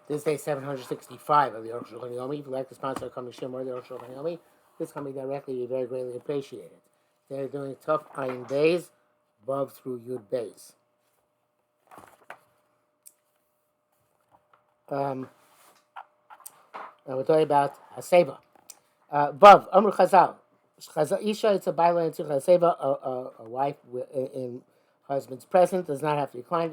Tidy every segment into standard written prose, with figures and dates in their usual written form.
This is day 765 of the Arukh HaShulchan. If you'd like to sponsor a company, share more of the Arukh HaShulchan, this company directly, we very greatly appreciate it. They're doing tough iron days, above through Yud Bays. We're talking about Haseba. Vav, Arukh Chazal. Isha, it's a byline into Haseba, a wife in husband's present, does not have to recline.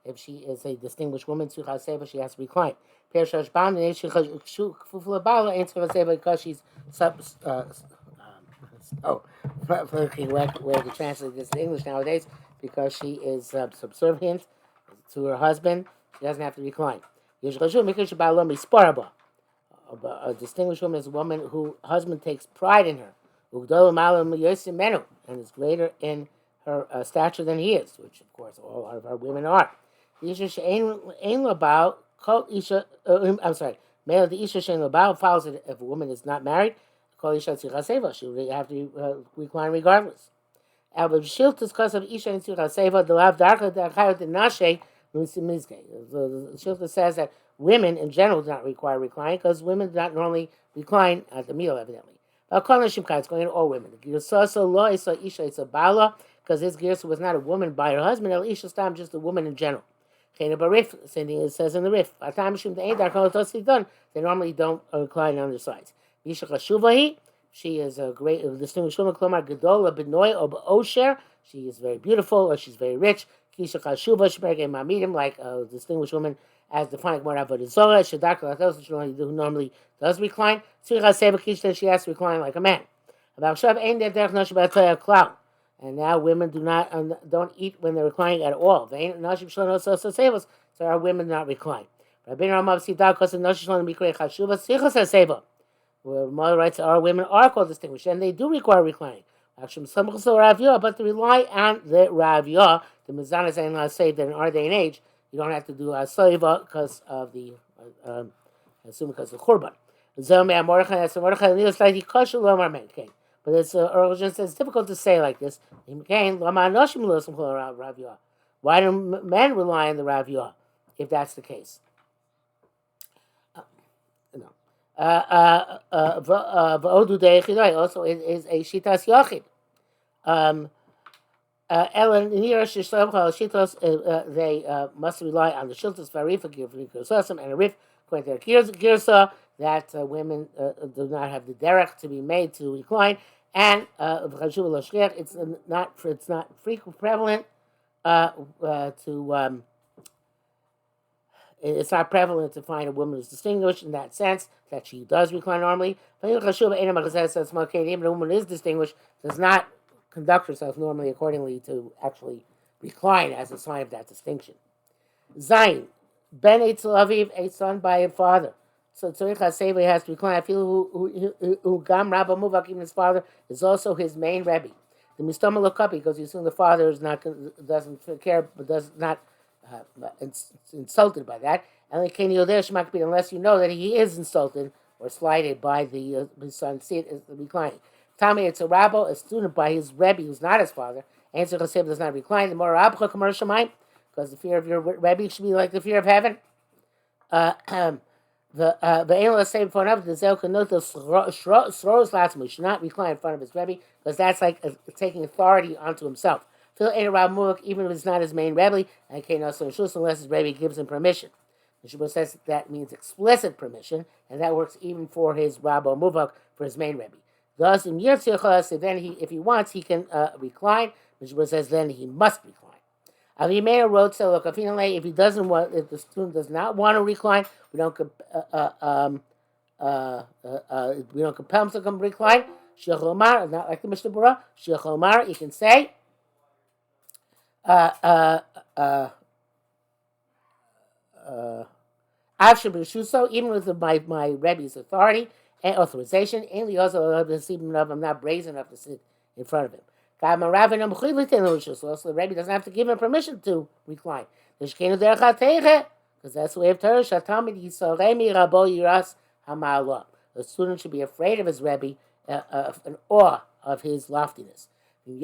If she is a distinguished woman, she has to recline. Because she's where to translate this in English nowadays, because she is subservient to her husband, she doesn't have to recline. A distinguished woman is a woman whose husband takes pride in her, and is greater in her stature than he is, which of course all of our women are. I'm sorry. Male the isha shein labal follows it if a woman is not married. She would have to recline regardless. The Shilta says that women in general do not require recline because women do not normally recline at the meal, evidently. It's going to all women. Because his girsa was not a woman by her husband, just a woman in general. It says in the Rif, they normally don't recline on their sides. She is a great distinguished woman, she is very beautiful, or she's very rich. Like a distinguished woman, as defined by Rabbi Zola, she normally does recline. She has to recline like a man. And now women don't eat when they're reclining at all. So our women do not recline. Where mother writes, our women are called distinguished, and they do require reclining. But to rely on the Ravya, the Mizanas ain't not say that in our day and age, you don't have to do a Saliva because of the, because of the Korban. But it's origin says it's difficult to say like this. Why do men rely on the Ravya if that's the case? Also, it is a shitas yachid. They must rely on the shiltas varif and a rif according to their girsa that women do not have the derech to be made to recline, and it's not frequent prevalent to. It's not prevalent to find a woman who's distinguished in that sense, that she does recline normally. Even a woman is distinguished, does not conduct herself normally accordingly to actually recline as a sign of that distinction. Zayin, Ben Eitzel Aviv, a son by a father. So Tzorich HaSeva has to recline. I feel who Gam Rabba Muvak, even his father, is also his main Rebbe. The Mistama Lokapi, because you assume the father doesn't care, but does not insulted by that, and unless you know that he is insulted or slighted by his son, see it as the reclining. Tommy, it's a rabbi, a student by his rebbe who's not his father. Answer Chasib does not recline. The more rabcha commercial mind, because the fear of your rebbe should be like the fear of heaven. The analyst say in front of the zel kanota sros latzmu should not recline in front of his rebbe because that's like taking authority onto himself. Phil ain't a Rav even if it's not his main Rebbe, and can't also Shus unless his Rebbe gives him permission. The Shubba says that means explicit permission, and that works even for his Rabbo Muvak, for his main Rebbe. Thus, in Yirtziyachas, then if he wants, he can recline. The Shubba says then he must recline. Avimena wrote, so look, if he doesn't want, if the student does not want to recline, we don't compel him to come recline. Shecholmar, not like the Mishnah Berurah. Shecholmar, you can say. Even with my Rebbe's authority and authorization, I'm not brazen enough to sit in front of him. So the Rebbe doesn't have to give him permission to recline. Because that's the way of Torah. The student should be afraid of his Rebbe, in awe of his loftiness. He's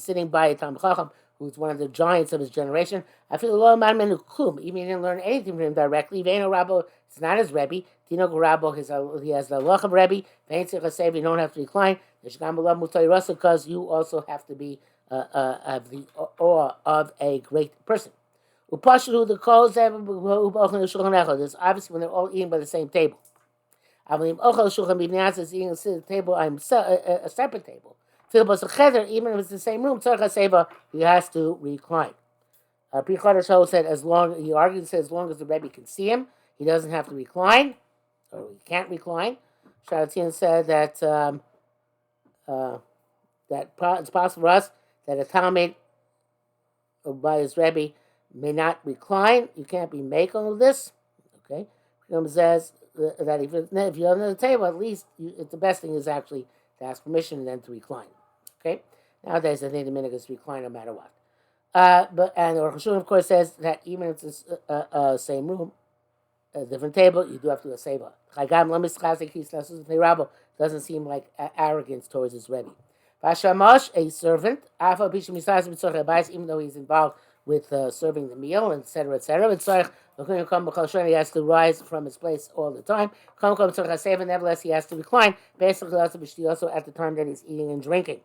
sitting by a Tam Chacham who's one of the giants of his generation. I feel low man menu klum. Even he didn't learn anything from him directly. Veino Rabbo, it's not his Rebbe. Tino Rabbo, he has the loch of Rebbe. Vein Tzich you don't have to recline. Yeshgam B'Lav Mutai Russell, because you also have to be of the awe of a great person. Upashu the calls there's obviously when they're all eating by the same table. Avalim ochel shulchan b'nei is eating at a table. I'm a separate table. Even if it's the same room, he has to recline. Pri Chodesh said as long he argued said as long as the Rebbe can see him, he doesn't have to recline, or he can't recline. Sharatin said that it's possible for us that a Talmud by his Rebbe may not recline. You can't be making all of this. Okay, Rambam says that if you're under the table, at least the best thing is actually to ask permission and then to recline. Okay, nowadays I think the minhag is to recline no matter what. But Arukh HaShulchan of course says that even if it's the same room, a different table, you do have to do a seva. Doesn't seem like arrogance towards his Rebbe. Vashamash, a servant, even though he's involved with serving the meal, etc., etc. He has to rise from his place all the time. Nevertheless, he has to recline, basically also at the time that he's eating and drinking.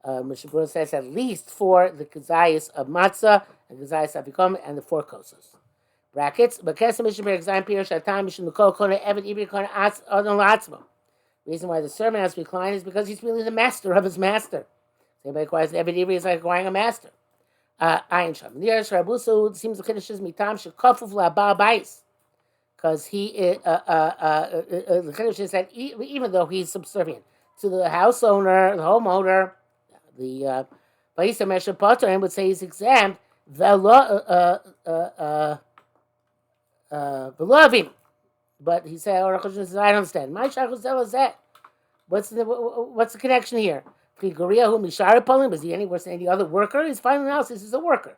Mishabur says at least for the kazayas of matzah and kazayas avikom and the 4 kosas. Brackets. Reason why the servant has to recline is because he's really the master of his master. Anybody requires every Ivri is like acquiring a master. Ayin Sham. Near Sharabusu seems the Kiddush is mitam shekafuf la'abal bais, because he the Kiddush is that even though he's subservient to the house owner, the homeowner, the Ba'isa Mesha Potter would say he's exempt. Velovim. But he said, Arukh HaShulchan says, I don't understand. My shachuzel is that. What's the connection here? Was he any worse than any other worker? He's finding out this is a worker.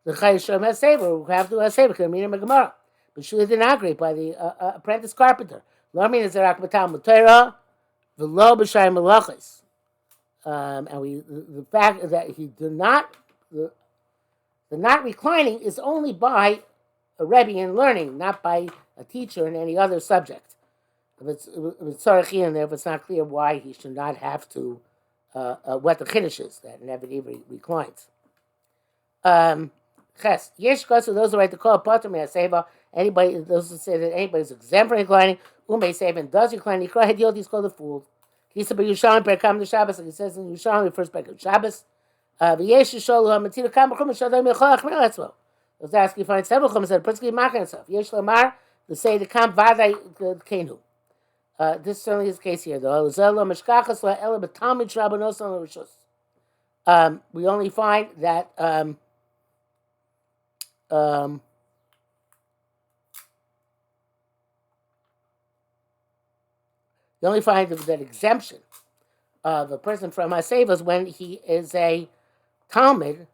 The Chayishom has saver, who have to have saver, can mean him a Gemara. But Shuli did not agree by the apprentice carpenter. Lamin is Zerak Batal Mutera, Velo B'Shai Malachis. And the fact that he did not, the not reclining is only by a Rebbe in learning, not by a teacher in any other subject. If it's Tzarachi in there, if it's not clear why he should not have to, what the Kiddush is, that never even reclines. Ches, Yesh Kosu, those who write the call, Potter Mea Seva, anybody, those who say that anybody's exempt from reclining, Ume Seva, and does recline, Yikra Hediot, he's called a fool. Kisa Ber Yushalmi, Per Kam the Shabbos, like he says in Yushalmi, first back of Shabbos. V'yesh Yisholu HaMatir Kam B'chum, Shadam Yechol Achmer Letzvo. Those ask you find several chumas that principally mark himself. Yesh Lamar, to say the Kam Vadai Kenu. This certainly is the case here, though. We only find that you only find that exemption of a person from Hasevas when he is a Talmud.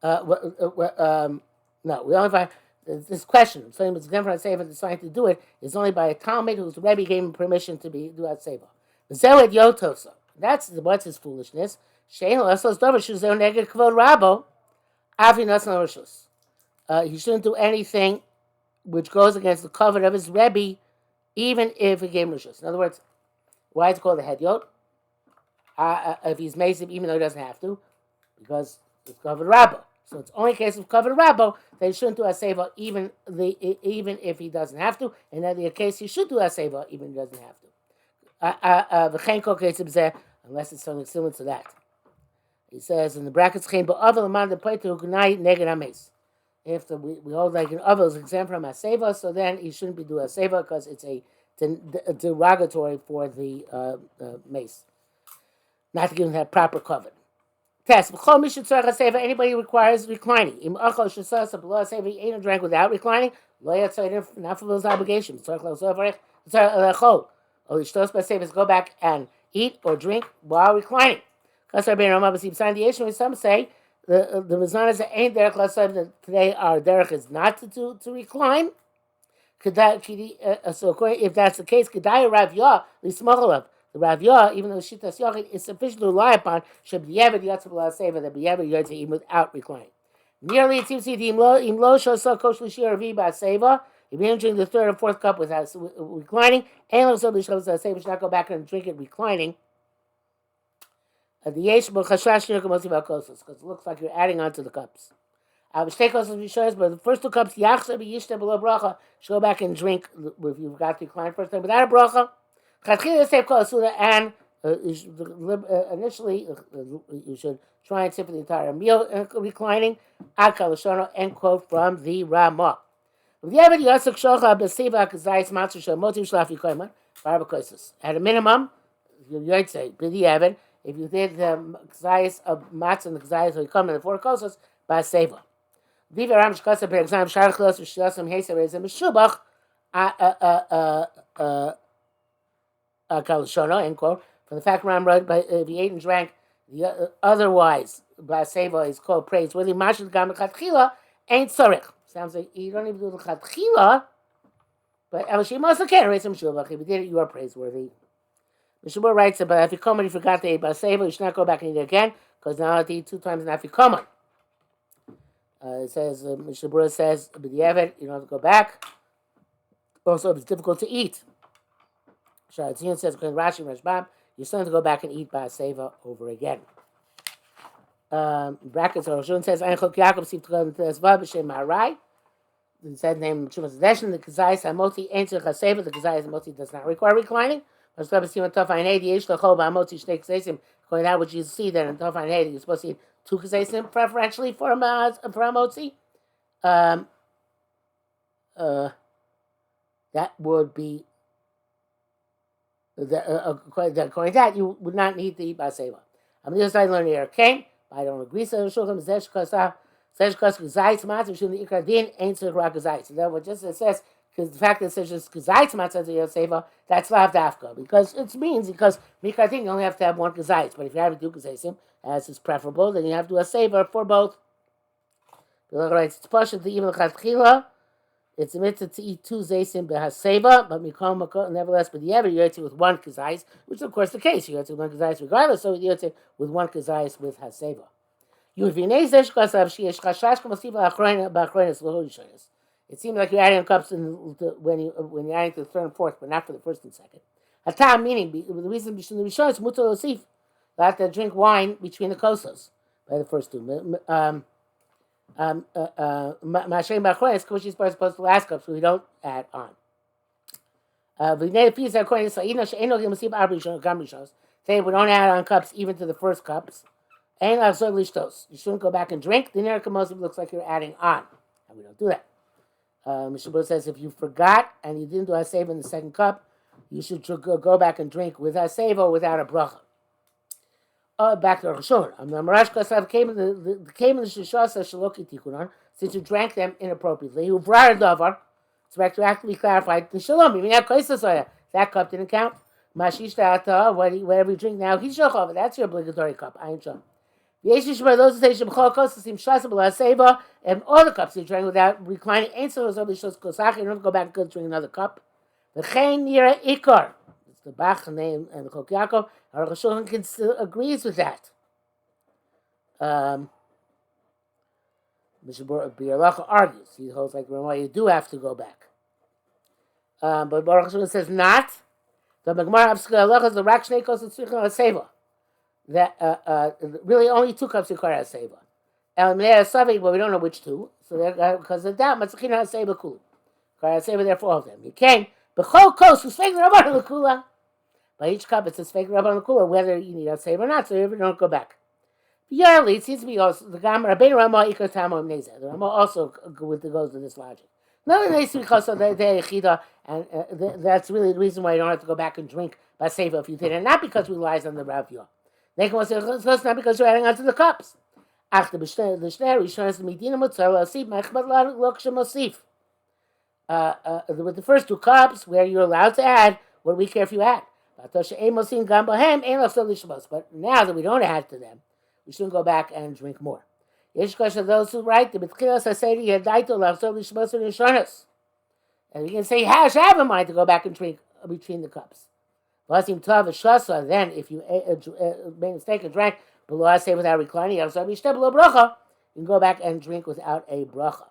No, we only find this question. Something that's exempt from Haseva deciding to do it is only by a Talmud whose Rebbe gave him permission to do Haseva. Zelet Yotosa. That's what's his foolishness. Shein Lasos Dover Shuzel Neged Kvod Rabo Avinas Norishus. He shouldn't do anything which goes against the covenant of his Rebbe, even if he gave him Rishus. In other words, why is it called a Hedyot? If he's Mason, even though he doesn't have to, because it's covered Rabbo. So it's only a case of covered Rabbo that he shouldn't do a seva even if he doesn't have to, and in the case he should do a seva even if he doesn't have to. Unless it's something similar to that. He says in the brackets, if we hold like an ovel is exempt from a seva, so then he shouldn't be doing a seva because it's a derogatory for the mace. Not to give him that proper cover. Test. Anybody who requires reclining. He ate and drank without reclining. Not for those obligations. Go back and eat or drink while reclining. Some say the mizanas ain't derech that today our derech is not to recline. So if that's the case, The Rav Yah, even though Shitas Yochid is sufficient to rely upon, should be Yevid Yatzah Seva, that be Yevid Yatzah even without reclining. Nearly it seems to be Imlo Shosa Kosh Lishir Avi Seva. If you're entering the third or fourth cup without reclining, and also the Shosa Seva should not go back and drink it reclining. The Yesh B'Chashash Nirkamosi Valkosos, because it looks like you're adding on to the cups. But the first two cups, Yachsa B'Yishta Below Bracha, should go back and drink if you've got to recline first time without a bracha. And initially, you should try and sit for the entire meal reclining. End quote from the Ramah. At a minimum, you'd say, if you did the Kazayas of Matzah and the Kazayas of Yikom and the four kosas, by Seva. Diva Ram Shkasa, for example, Sharachlos, Shlasam, Hesa, Reza, Meshubach, Kalashono, end quote. From the fact Ram wrote, if he ate and drank, otherwise, by Seva is called praise. Whether Mashal Gam Chatchila ain't Sorich. Sounds like you don't even do the Chatchila, but she must have can't raise him Meshubach. If you did it, you are praiseworthy. Mishabur writes about Afikoman, you forgot to eat Baseva, you should not go back and eat it again, because now to eat 2 times in Afikoman. It says, Mishabur says, B'di'evet, you don't have to go back. Also, if it's difficult to eat. Sharatzin says, Rashi and Rashbam, you still have to go back and eat Baseva over again. Brackets, Arukh HaShulchan says, Ein Chok Yaakov, Siv Tchel, Tezva, B'Shem Marai. He said, name Shumas Adeshin, the Kazayas HaMoti, Answer Chaseva, the Kazayas HaMoti does not require reclining. According to that, which you see that in Tofan Hedi, you're supposed to eat 2 kasesim preferentially for a motzi. That would be, according to that, you would not need to eat baseva. I'm just trying to learn here. Okay, I don't agree. So Shulchan Zesh Kasa Gazayis Matzah Shulchan Ikradin ain't so Gazayis. So that what just it says. Because the fact that it says just Gazayis Matzah Yoseva, that's Lav Dafka. Because it means, because Mikatin, you only have to have 1 Gazayis. But if you have 2 Gazayim, as is preferable, then you have to do a Seva for both. It's Pasha to even Chatchila. It's a mitzvah to eat 2 Zaysim Behaseva, but Mikom, nevertheless, but the ever you eat with 1 Gazayis, which is of course the case. You eat with 1 Gazayis regardless, so you eat with 1 Gazayis with Haseva. You would be Nezesh Kasav, she is Chashash Kamasiva Achroinas Lohushanis. It seems like you're adding cups when you're adding to the third and fourth, but not for the first and second. Hatam, meaning the reason between the Rishon is mutar losif. You have to drink wine between the kosos by the first 2. Mashem b'achronis, which is supposed to the last cup, so we don't add on. Today we don't add on cups even to the first cups. You shouldn't go back and drink. The Nerakamosim looks like you're adding on, and we don't do that. Mishabur says if you forgot and you didn't do Haseva in the second cup, you should go back and drink with Haseva without a bracha. Back to Arukh HaShulchan. Came in the Shishasa Shaloki Tikunan, since you drank them inappropriately. Who brought a davar, it's retroactively clarified. The Shalom, even that cup didn't count. Mashishta, whatever you drink now, Hishachov, that's your obligatory cup. I ain't sure. Those who say and all the cups you drank without reclining, ain't so as only shows kosach. You don't go back and drink another cup. The chain nira ikar. It's the Bach name and the Chok Yaakov. Arukh HaShulchan agrees with that. Mishabur Bialacha argues. He holds like Ramah, you do have to go back. But Arukh HaShulchan says not. The Magmar of Skalacha is the Rak Shnei Kos and Tzricha Seva. That really only 2 cups require Haseva. El Minei Hasavik, but we don't know which 2. So because of that, Matzachina Haseva Kula. Require Haseva there for all of them. You can, B'chol Kos, who's fake Rabban L'Kula. By each cup, it says fake Rabban L'Kula, whether you need Haseva or not, so you don't go back. Yarely, it seems to be also, the Gam Rabbeinu Ramah Ikar Tamo Mnezeh. The Ramah also goes with this logic. Not only because of the Yechida, and that's really the reason why you don't have to go back and drink Baseva if you did it, not because we relies on the Rav Yah. They can say it's not because you're adding onto the cups. With the first 2 cups, where you're allowed to add, what do we care if you add? But now that we don't add to them, we shouldn't go back and drink more. Those who write the and you can say, I have in mind to go back and drink between the cups. Vasim Tav Shasa, then if you made a mistake and drank below I say without reclining, you can go back and drink without a bracha.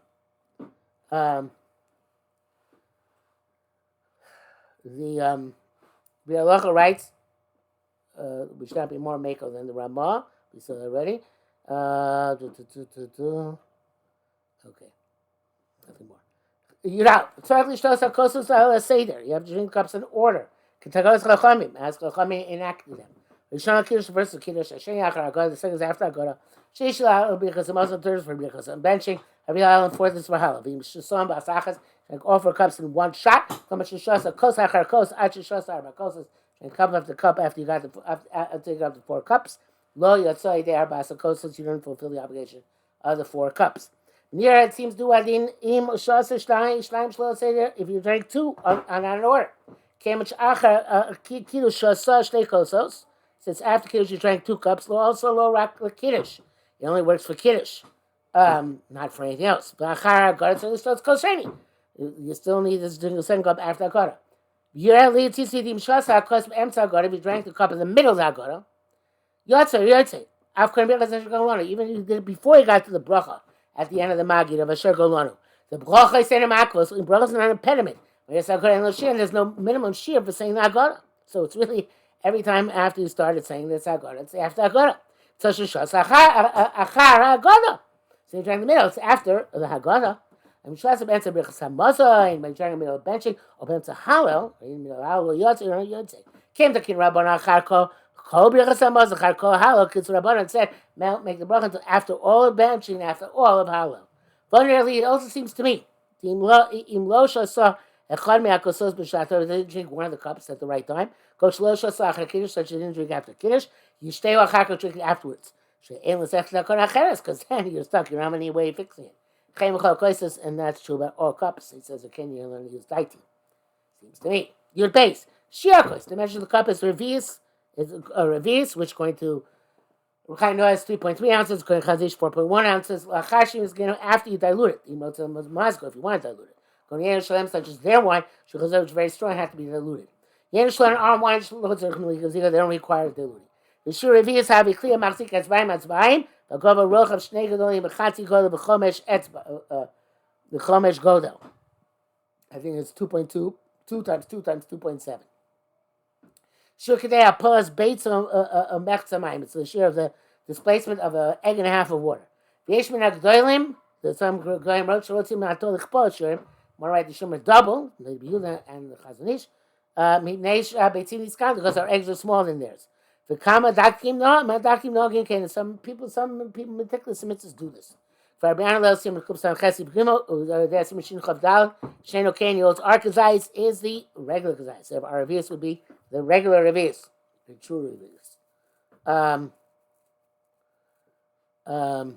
The Halacha writes, we should not be more mako than the Ramah. We said that already. Okay, nothing more. You have to drink cups in order. Ask Chachamim enacted them. Rishon Kiddush versus Kiddush. Hashem Yachar Agoda. The second is after Agoda. Sheish Lahal because the Muslim third is for because I'm benching. Every Lahal and fourth is for Halal. Vim Shusam Basachas. Drink all 4 cups in one shot. How much Shusha Kos Achar Kos Ach Shusha Arba Kosas. Drink cup after cup after you got after you got the 4 cups. Lo Yotzai De Arba Kosas. You don't fulfill the obligation of the 4 cups. Near it seems to adin im shasa shleim shlo seder. If you drink 2 on an order, kemach achar kiddush shasa shtei kosos. Since after kiddush you drank 2 cups, also lo rak kiddush. It only works for kiddush, not for anything else. Achar agara so it's kosheni. You still need to drink the second cup after agara. Yerli tisidim shasa kos emtza agara. If you drank the cup in the middle of the agara, yotze. Even if you did it before you got to the bracha. At the end of the Magid of Asher Golanu. The bracha is saying makvos. Bracha is not an impediment. There's no minimum shear for saying the Agara. So it's really every time after you started saying this Agara, it's after Agara. So Shashas Achar Agara. So you're trying in the middle. It's after the Agara. And Shashas Benza Brichas Hamaza, and by trying in the middle of benching, or Benza Halel, in the middle of Halel, Yotze. Came to Kin Rabban Acharko. Because Rabbanan said, make the bracha until after all of benching, after all of Hallel. Vulnerably, it also seems to me, they didn't drink one of the cups at the right time. Such you didn't drink after Kiddush, you stay drinking afterwards. Because then you're stuck, you don't have any way of fixing it. And that's true about all cups. It says, okay, you learn to use daiti. Seems to me. Your base. Shiakos, the measure of the cup is revius. It's a revius, which is going to Ruchai Noah 3.3 ounces, going to Chazish 4.1 ounces. Lachashim is going to after you dilute it. You know, it's a mazgo if you want to dilute it. Going to Yen Shalem, such as their wine, which is very strong, have to be diluted. Yen Shalem arm wine, they don't require diluting. The sure revius have a clear machzik etzbaim etzbaim. The gova roch of shnei gedolim b'chatzi godel b'chomesh etzba the chomesh godel. I think it's 2.2, 2 times 2 times 2.7. Shukadei plus baits a mechzamayim. It's the share of the displacement of an egg and a half of water. V'yeshmin agdoilim. There's some goyim wrote shalotzim na'atol l'chpol shurim. Want to write the shumer double, the Yehuda and the Chazanish. Mipnei beitzim niskan because our eggs are smaller than theirs. V'kama dakim no, ma dakim no again. Some people meticulous mitzvahs do this. For Rabbi Anna Sim Kupsan Chesib Gimel, there's a machine Chavdal. Sheno Kane Yol's Arkazais is the regular Kazais. So our revius would be the regular revius, the true revius. Ayin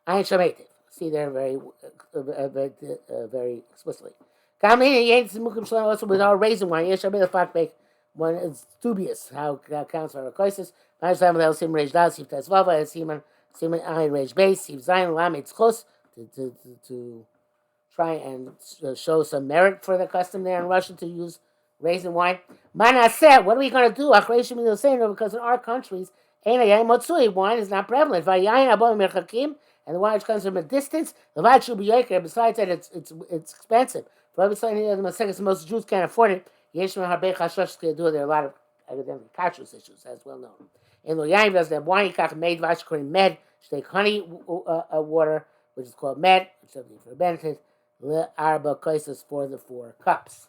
Shamativ. See there very explicitly. Kamini Yain Simukim Shalom also with our raisin wine. Yesh Abel Fakbek. One is dubious how that counts for our crisis. Ma'asam Lel Sim Reish Dal Sif Tezvava as Siman Ayin Reish Beis Sif Zayin Lam Itzchos to try and show some merit for the custom there in Russia to use raisin wine. Manaseh, what are we going to do? Because in our countries, wine is not prevalent. And the wine which comes from a distance, besides that it's expensive. For the most Jews can't afford it. There are a lot of evidently kashrus issues, as well known. In Loyaim does the wine made vashkorin med, take honey water, which is called med, which is for benefit, le arba kaisos for the 4 cups.